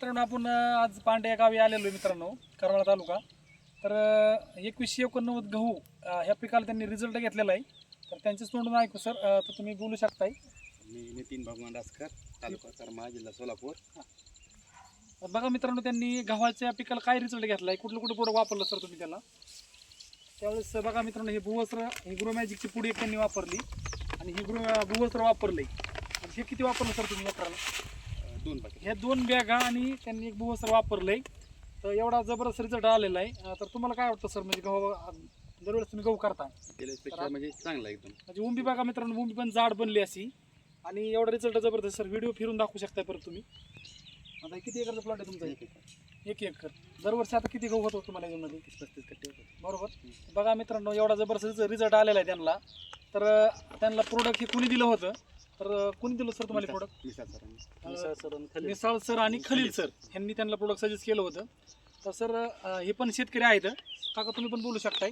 मित्रांनो आपण आज पांडे या गावी आलेलो आहे मित्रांनो, करमाळा तालुका. तर 2189 गहू ह्या पिकाला त्यांनी रिझल्ट घेतलेला आहे. तर त्यांच्याच तोंडून ऐकू सर, तर तुम्ही बोलू शकताय. मी नितीन भगवान रासकर, तालुका करमाळा, जिल्हा सोलापूर. तर बघा मित्रांनो, त्यांनी गव्हाच्या पिकाला काय रिझल्ट घेतला आहे, कुठलं कुठं पुढं वापरलं सर तुम्ही त्याला. त्यावेळेस बघा मित्रांनो, हे भूवस्त्र, ही ग्रो मॅजिकची पुढी एक त्यांनी वापरली आणि ही भूवस्त्र वापरलंय. आणि हे किती वापरलं सर तुम्ही एकराला? 2 पाकिट. ह्या 2 बॅगा आणि त्यांनी एक भूवस्त्र वापरलंय. तर एवढा जबरदस्त रिझल्ट आलेला आहे. तर तुम्हाला काय वाटतं सर, म्हणजे गहू दरवेळेस तुम्ही गहू करता पेक्षा म्हणजे चांगला एकदम. म्हणजे उंबी बघा मित्रांनो, उंबी पण जाड बनली अशी आणि एवढा रिझल्ट जबरदस्त. सर व्हिडिओ फिरून दाखवू शकता परत तुम्ही. आता किती एकरचा प्लॉट आहे तुमचा? 1 एकर. दरवर्षी आता किती गहू होतो तुम्हाला याच्यामध्ये? 35 कट्टे होते. बरोबर. बघा मित्रांनो, एवढा जबरदस्त रिझल्ट आलेला आहे त्यांना. तर त्यांना प्रोडक्ट हे कुणी दिलं होतं? तर कुणी दिलं सर तुम्हाला प्रोडक्ट? मिसाळ सर आणि खलील सर यांनी त्यांना प्रोडक्ट सजेस्ट केलं होतं. तर सर हे पण शेतकरी आहेत काका, तुम्ही पण बोलू शकताय.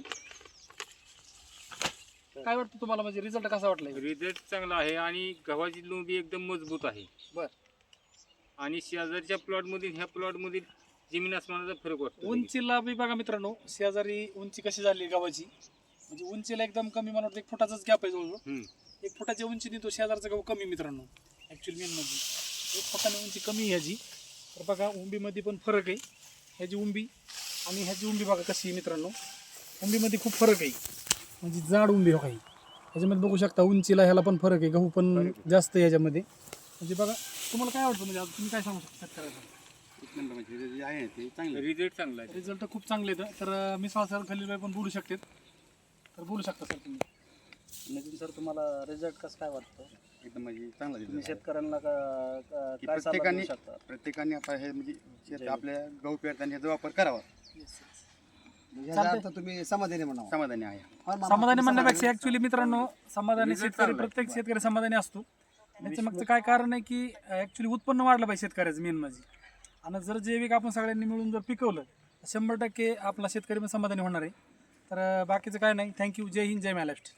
काय वाटतं तुम्हाला, म्हणजे रिझल्ट कसा वाटला? रिझल्ट चांगला आहे आणि गव्हाची लोंबी एकदम मजबूत आहे. बर. आणि शेजारच्या प्लॉटमधील ह्या प्लॉटमधील जमीन आसमानाचा फरक वाटतो. उंचीला बी बघा मित्रांनो, शेजारी उंची कशी झाली गव्हाची, म्हणजे उंचीला एकदम कमी, मला वाटतं 1 फुटाचाच गॅप आहे जवळजवळ. 1 फुटाच्या उंचीने तो शेजारचा गहू कमी मित्रांनो. ॲक्च्युअली मेनमध्ये 1 फुटाने उंची कमी आहे ह्याची. तर बघा उंबीमध्ये पण फरक आहे. ह्याची उंबी आणि ह्याची उंबी बघा कशी आहे मित्रांनो. उंबीमध्ये खूप फरक आहे, म्हणजे जाड उंबी हो काही. ह्याच्यामध्ये बघू शकता उंचीला ह्याला पण फरक आहे, गहू पण जास्त आहे ह्याच्यामध्ये. म्हणजे बघा तुम्हाला काय वाटतं, म्हणजे तुम्ही काय सांगू शकता शेतकऱ्याला? म्हणजे जे आहे ते चांगलं. रिझल्ट चांगला आहे. रिझल्ट खूप चांगले आहेत. तर मी सर खलील पण बोलू शकते. तर बोलू शकता सर तुम्ही. नितीन सर, तुम्हाला रिझल्ट कसं काय वाटतं? एकदम म्हणजे चांगला तुम्ही result आहे. शेतकऱ्यांना की काय सल्ला देऊ शकता? प्रत्येकाने आता हे म्हणजे आपल्या गहू पेरताना ह्याचा वापर करावा. तुम्ही समाधानी म्हणावं. समाधानी आहे. समाधानी म्हणण्यापेक्षा ऍक्च्युली मित्रांनो, समाधानी शेतकरी, प्रत्येक शेतकरी समाधानी असतो. त्याच्या मागचं काय कारण आहे की ऍक्च्युली उत्पन्न वाढलं पाहिजे शेतकऱ्याचं मेन म्हणजे. आणि जर जैविक आपण सगळ्यांनी मिळून जर पिकवलं, 100% आपला शेतकरी पण समाधानी होणार आहे. तर बाकीचं काय नाही. थँक्यू. जय हिंद, जय महाराष्ट्र.